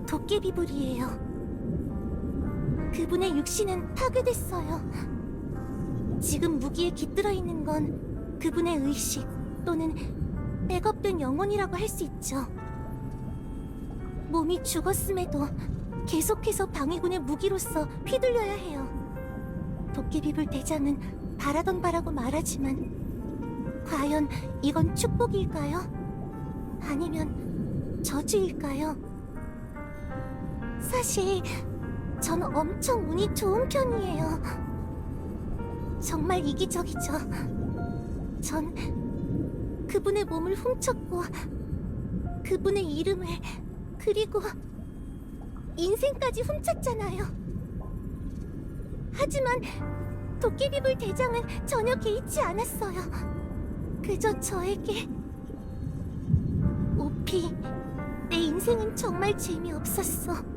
도깨비불이에요. 그분의 육신은 파괴됐어요. 지금 무기에 깃들어 있는 건 그분의 의식 또는 백업된 영혼이라고 할 수 있죠. 몸이 죽었음에도 계속해서 방위군의 무기로서 휘둘려야 해요. 도깨비불 대장은 바라던 바라고 말하지만 과연 이건 축복일까요? 아니면 저주일까요? 사실 전 엄청 운이 좋은 편이에요. 정말 이기적이죠. 전 그분의 몸을 훔쳤고 그분의 이름을 그리고 인생까지 훔쳤잖아요. 하지만 도깨비불 대장은 전혀 개의치 않았어요. 그저 저에게 오피, 내 인생은 정말 재미없었어.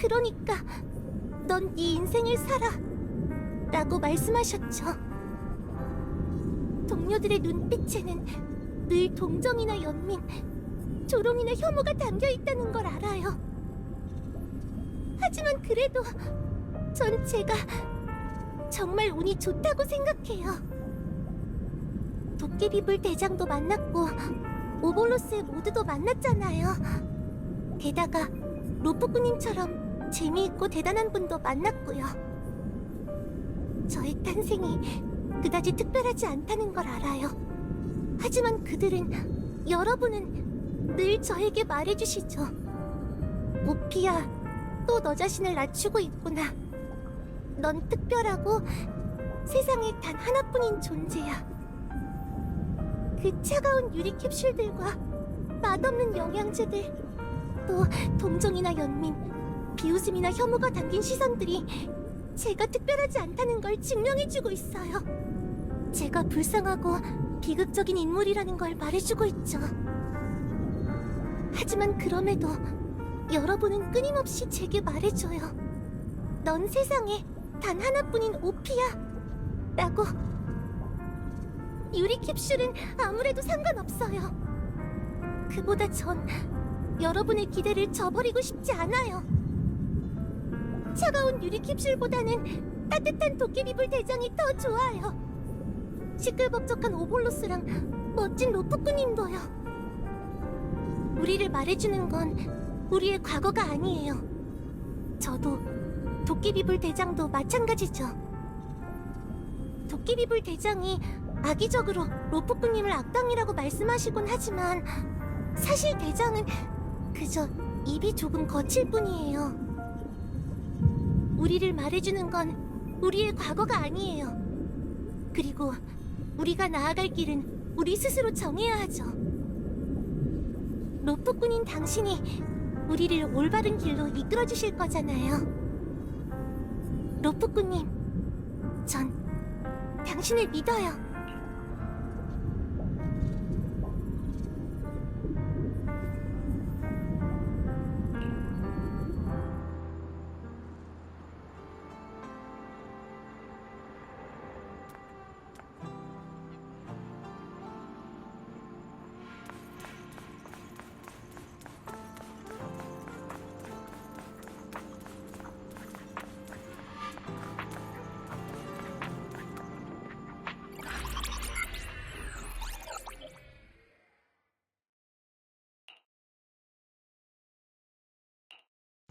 그러니까 넌 네 인생을 살아 라고 말씀하셨죠. 동료들의 눈빛에는 늘 동정이나 연민, 조롱이나 혐오가 담겨있다는 걸 알아요. 하지만 그래도 전 제가 정말 운이 좋다고 생각해요. 도깨비불 대장도 만났고 오볼로스의 모두도 만났잖아요. 게다가 로프꾸님처럼 재미있고 대단한 분도 만났고요. 저의 탄생이 그다지 특별하지 않다는 걸 알아요. 하지만 그들은, 여러분은 늘 저에게 말해주시죠. 오피야, 또 너 자신을 낮추고 있구나. 넌 특별하고 세상에 단 하나뿐인 존재야. 그 차가운 유리 캡슐들과 맛없는 영양제들, 또 동정이나 연민, 비웃음이나 혐오가 담긴 시선들이 제가 특별하지 않다는 걸 증명해주고 있어요. 제가 불쌍하고 비극적인 인물이라는 걸 말해주고 있죠. 하지만 그럼에도 여러분은 끊임없이 제게 말해줘요. 넌 세상에 단 하나뿐인 오피야 라고. 유리 캡슐은 아무래도 상관없어요. 그보다 전 여러분의 기대를 저버리고 싶지 않아요. 차가운 유리 캡슐보다는 따뜻한 도깨비불 대장이 더 좋아요. 시끌벅적한 오볼로스랑 멋진 로프꾸님도요. 우리를 말해주는 건 우리의 과거가 아니에요. 저도 도깨비불 대장도 마찬가지죠. 도깨비불 대장이 악의적으로 로프꾸님을 악당이라고 말씀하시곤 하지만 사실 대장은 그저 입이 조금 거칠 뿐이에요. 우리를 말해주는 건 우리의 과거가 아니에요. 그리고 우리가 나아갈 길은 우리 스스로 정해야 하죠. 로프꾼인 당신이 우리를 올바른 길로 이끌어 주실 거잖아요. 로프꾼님, 전 당신을 믿어요.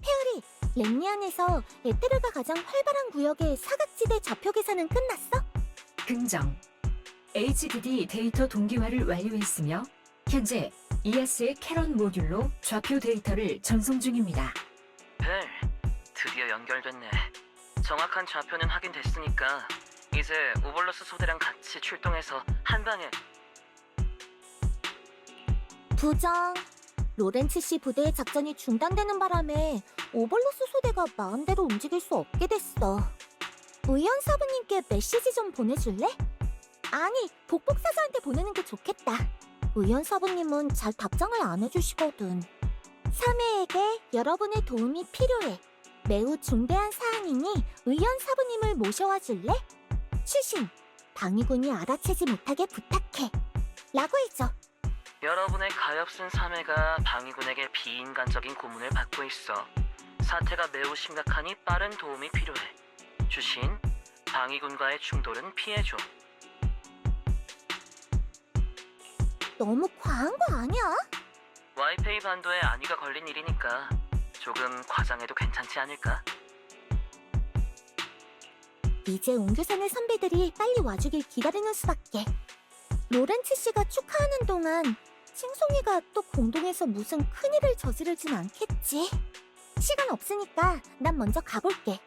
페어리, 렘니안에서 에테르가 가장 활발한 구역의 사각지대 좌표 계산은 끝났어? 긍정. HDD 데이터 동기화를 완료했으며 현재 ES의 캐런 모듈로 좌표 데이터를 전송 중입니다. 벨, 드디어 연결됐네. 정확한 좌표는 확인됐으니까 이제 오볼로스 소대랑 같이 출동해서 한 방에. 부정. 로렌츠 씨 부대의 작전이 중단되는 바람에 오벌로스 소대가 마음대로 움직일 수 없게 됐어. 의원 사부님께 메시지 좀 보내줄래? 아니, 복복사자한테 보내는 게 좋겠다. 의원 사부님은 잘 답장을 안 해주시거든. 3회에게 여러분의 도움이 필요해. 매우 중대한 사안이니 의원 사부님을 모셔와 줄래? 추신, 방위군이 알아채지 못하게 부탁해. 라고 해줘. 여러분의 가엾은 사매가 방위군에게 비인간적인 고문을 받고 있어. 사태가 매우 심각하니 빠른 도움이 필요해. 주신, 방위군과의 충돌은 피해줘. 너무 과한 거 아니야? 와이페이 반도에 안위가 걸린 일이니까 조금 과장해도 괜찮지 않을까? 이제 옹교산의 선배들이 빨리 와주길 기다리는 수밖에. 로렌츠 씨가 축하하는 동안 칭송이가 또 공동에서 무슨 큰일을 저지르진 않겠지. 시간 없으니까 난 먼저 가볼게.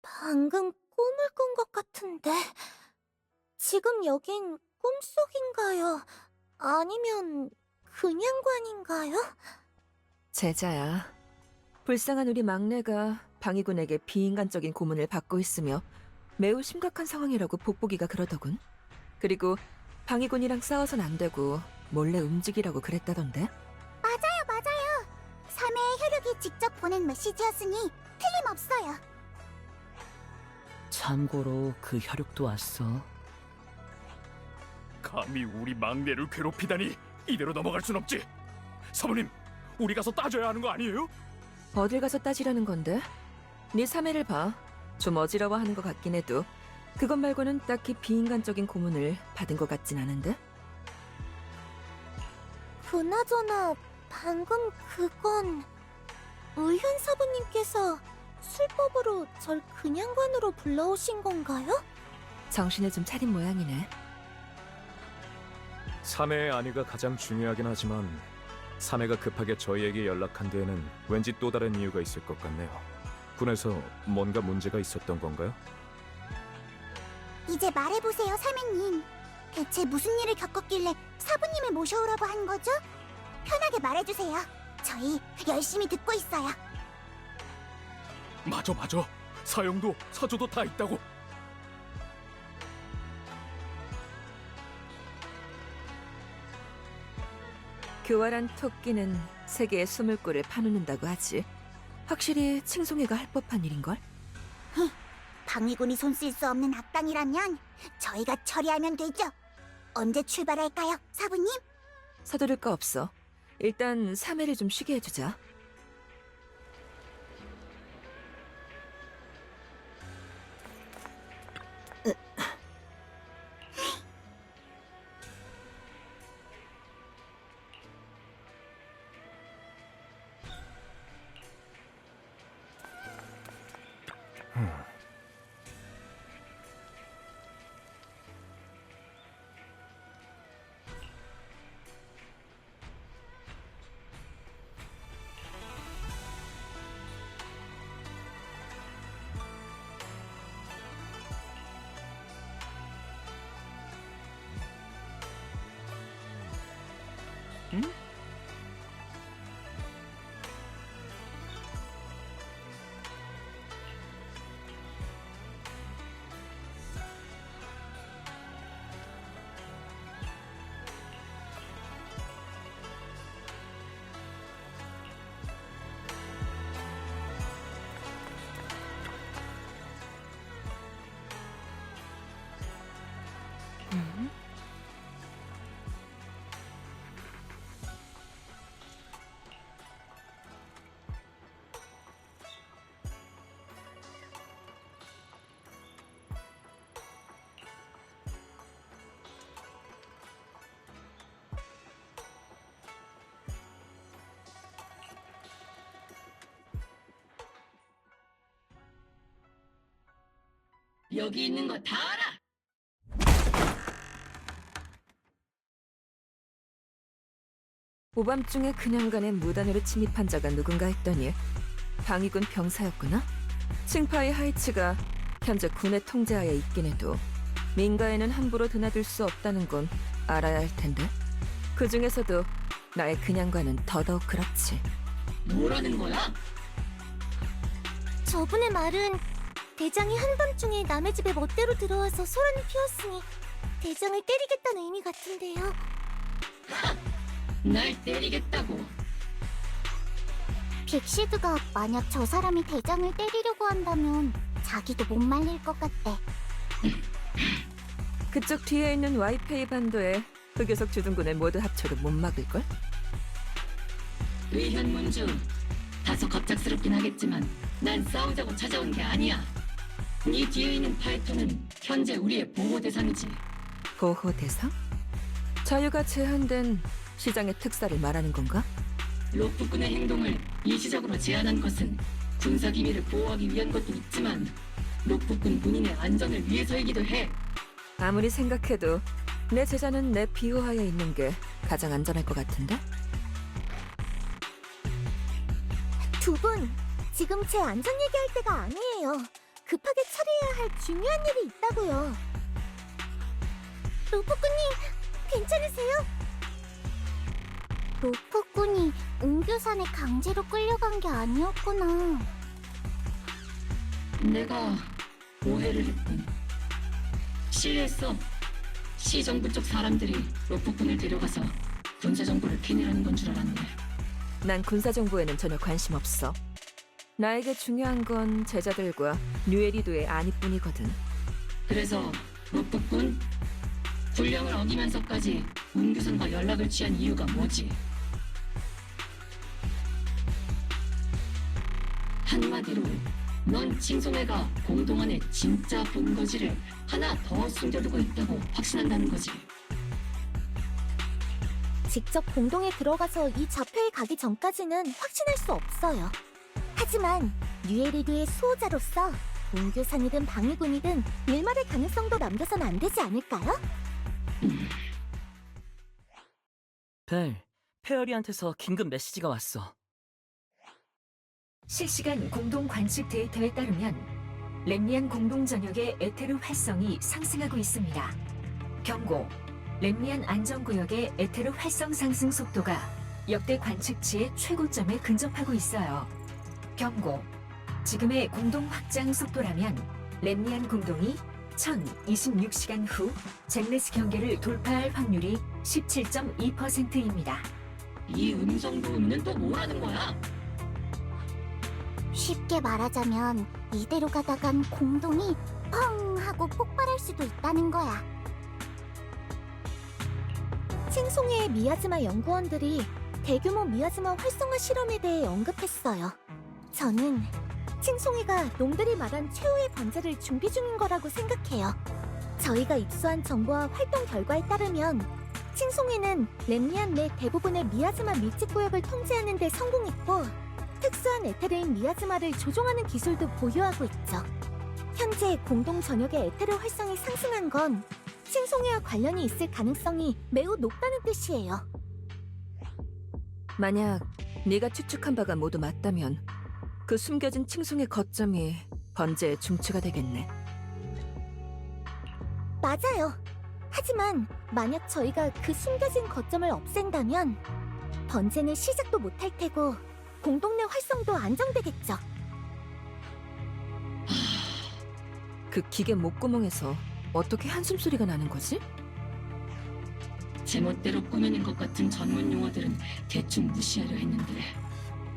방금 꿈을 꾼 것 같은데 지금 여긴 꿈속인가요? 아니면 그냥관인가요? 제자야. 불쌍한 우리 막내가 방위군에게 비인간적인 고문을 받고 있으며 매우 심각한 상황이라고 복복이가 그러더군. 그리고 방위군이랑 싸워선 안 되고 몰래 움직이라고 그랬다던데. 맞아요. 3회의 혈육이 직접 보낸 메시지였으니 틀림없어요. 참고로 그 혈육도 왔어. 감히 우리 막내를 괴롭히다니 이대로 넘어갈 순 없지. 사부님, 우리 가서 따져야 하는 거 아니에요? 어딜 가서 따지라는 건데? 네 3회를 봐. 좀 어지러워하는 것 같긴 해도 그것 말고는 딱히 비인간적인 고문을 받은 것 같진 않은데? 그나저나 방금 그건 의현 사부님께서 술법으로 절 그냥관으로 불러오신 건가요? 정신을 좀 차린 모양이네. 3회의 안위가 가장 중요하긴 하지만 3회가 급하게 저희에게 연락한 데에는 왠지 또 다른 이유가 있을 것 같네요. 군에서 뭔가 문제가 있었던 건가요? 이제 말해보세요, 사매님. 대체 무슨 일을 겪었길래 사부님을 모셔오라고 한 거죠? 편하게 말해주세요. 저희 열심히 듣고 있어요. 맞아. 사형도 사조도 다 있다고. 교활한 토끼는 세계의 수물고를 파놓는다고 하지. 확실히 칭송이가 할 법한 일인걸? 방위군이 손 쓸 수 없는 악당이라면 저희가 처리하면 되죠. 언제 출발할까요, 사부님? 서두를 거 없어. 일단 3회를 좀 쉬게 해주자. 여기 있는 거 다 알아. 오밤중에 그냥간에 무단으로 침입한 자가 누군가 했더니 방위군 병사였구나? 칭파이 하이츠가 현재 군의 통제하에 있긴 해도 민가에는 함부로 드나들 수 없다는 건 알아야 할 텐데. 그 중에서도 나의 그냥과는 더더욱 그렇지. 뭐라는 거야? 저분의 말은 대장이 한밤중에 남의 집에 멋대로 들어와서 소란을 피웠으니 대장을 때리겠다는 의미 같은데요. 날 때리겠다고. 빅시드가 만약 저 사람이 대장을 때리려고 한다면 자기도 못 말릴 것 같대. 그쪽 뒤에 있는 와이페이 반도에 흑요석 주둔군을 모두 합쳐도 못 막을걸? 의현문주, 다소 갑작스럽긴 하겠지만 난 싸우자고 찾아온 게 아니야. 네 뒤에 있는 파이터는 현재 우리의 보호 대상이지. 보호 대상? 자유가 제한된 시장의 특사를 말하는 건가? 로프군의 행동을 일시적으로 제한한 것은 군사 기밀을 보호하기 위한 것도 있지만 로프군 군인의 안전을 위해서이기도 해. 아무리 생각해도 내 제자는 내 비호하에 있는 게 가장 안전할 것 같은데? 두 분, 지금 제 안전 얘기할 때가 아니에요. 급하게 처리해야 할 중요한 일이 있다고요. 로프꾼님, 괜찮으세요? 로프꾼이 웅교산에 강제로 끌려간 게 아니었구나. 내가 오해를 했군. 실례했어. 시정부 쪽 사람들이 로프꾼을 데려가서 군사 정보를 캐내라는 건 줄 알았네. 난 군사 정보에는 전혀 관심 없어. 나에게 중요한 건 제자들과 뉴에리도의 안위뿐이거든. 그래서 로프꾼? 군령을 어기면서까지 웅규선과 연락을 취한 이유가 뭐지? 한마디로 넌 칭송회가 공동안의 진짜 본거지를 하나 더 숨겨두고 있다고 확신한다는 거지. 직접 공동에 들어가서 이 좌표에 가기 전까지는 확신할 수 없어요. 하지만 뉴에리드의 수호자로서 웅교산이든 방위군이든 일말의 가능성도 남겨서는 안 되지 않을까요? 벨, 페어리한테서 긴급 메시지가 왔어. 실시간 공동 관측 데이터에 따르면 렘리안 공동 전역의 에테르 활성이 상승하고 있습니다. 경고. 렘리안 안전구역의 에테르 활성 상승 속도가 역대 관측치의 최고점에 근접하고 있어요. 경고. 지금의 공동 확장 속도라면 렘니안 공동이 1026시간 후 잭네스 경계를 돌파할 확률이 17.2%입니다. 이 음성 도우미는 또 뭐라는 거야? 쉽게 말하자면 이대로 가다간 공동이 펑 하고 폭발할 수도 있다는 거야. 칭송회의 미야즈마 연구원들이 대규모 미야즈마 활성화 실험에 대해 언급했어요. 저는 칭송회가 놈들이 말한 최후의 번제를 준비 중인 거라고 생각해요. 저희가 입수한 정보와 활동 결과에 따르면 칭송회는 렘니안 내 대부분의 미야즈마 밀집 구역을 통제하는 데 성공했고 특수한 에테르인 미야즈마를 조종하는 기술도 보유하고 있죠. 현재 공동 전역의 에테르 활성이 상승한 건 칭송회와 관련이 있을 가능성이 매우 높다는 뜻이에요. 만약 네가 추측한 바가 모두 맞다면 그 숨겨진 칭송의 거점이 번제의 중추가 되겠네. 맞아요. 하지만 만약 저희가 그 숨겨진 거점을 없앤다면 번제는 시작도 못할 테고 공동 내 활성도 안정되겠죠. 그 기계 목구멍에서 어떻게 한숨소리가 나는 거지? 제멋대로 꾸며낸 것 같은 전문 용어들은 대충 무시하려 했는데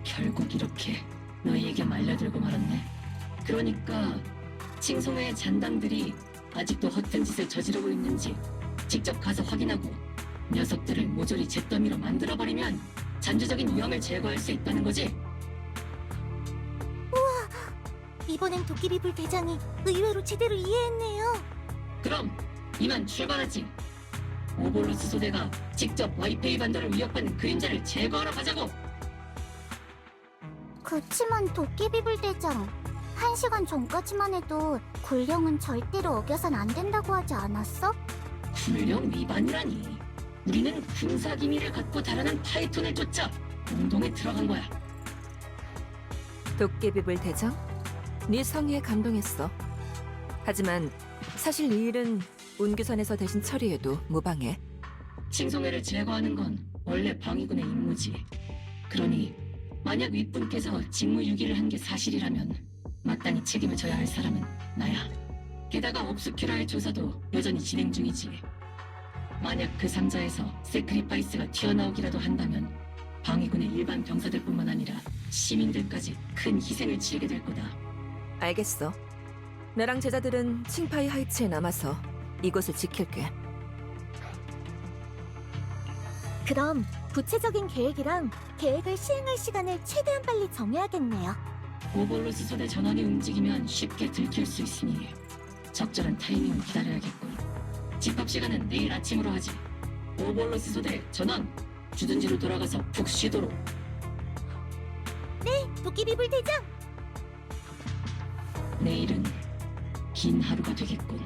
결국 이렇게 너희에게 말려들고 말았네. 그러니까 칭송회의 잔당들이 아직도 허튼 짓을 저지르고 있는지 직접 가서 확인하고 녀석들을 모조리 잿더미로 만들어버리면 잠재적인 위험을 제거할 수 있다는 거지? 이번엔 도끼비불 대장이 의외로 제대로 이해했네요. 그럼 이만 출발하지. 오볼로스 소대가 직접 와이페이 반도를 위협하는 그림자를 제거하러 가자고. 그치만 도끼비불 대장, 1시간 전까지만 해도 굴령은 절대로 어겨선 안 된다고 하지 않았어? 굴령 위반이라니. 우리는 군사 기밀을 갖고 달아난 파이톤을 쫓아 공동에 들어간 거야. 도깨비불 대장? 네 성의에 감동했어. 하지만 사실 이 일은 운규선에서 대신 처리해도 무방해. 칭송회를 제거하는 건 원래 방위군의 임무지. 그러니 만약 윗분께서 직무유기를 한 게 사실이라면 마땅히 책임을 져야 할 사람은 나야. 게다가 옵스큐라의 조사도 여전히 진행 중이지. 만약 그 상자에서 세크리파이스가 튀어나오기라도 한다면 방위군의 일반 병사들뿐만 아니라 시민들까지 큰 희생을 치르게 될 거다. 알겠어. 나랑 제자들은 칭파이 하이츠에 남아서 이곳을 지킬게. 그럼 구체적인 계획이랑 계획을 시행할 시간을 최대한 빨리 정해야겠네요. 오볼로스 소대 전원이 움직이면 쉽게 들킬 수 있으니 적절한 타이밍을 기다려야겠군. 집합 시간은 내일 아침으로 하지. 오볼로스 소대 전원, 주둔지로 돌아가서 푹 쉬도록. 네, 도끼비불 대장! 내일은 긴 하루가 되겠군.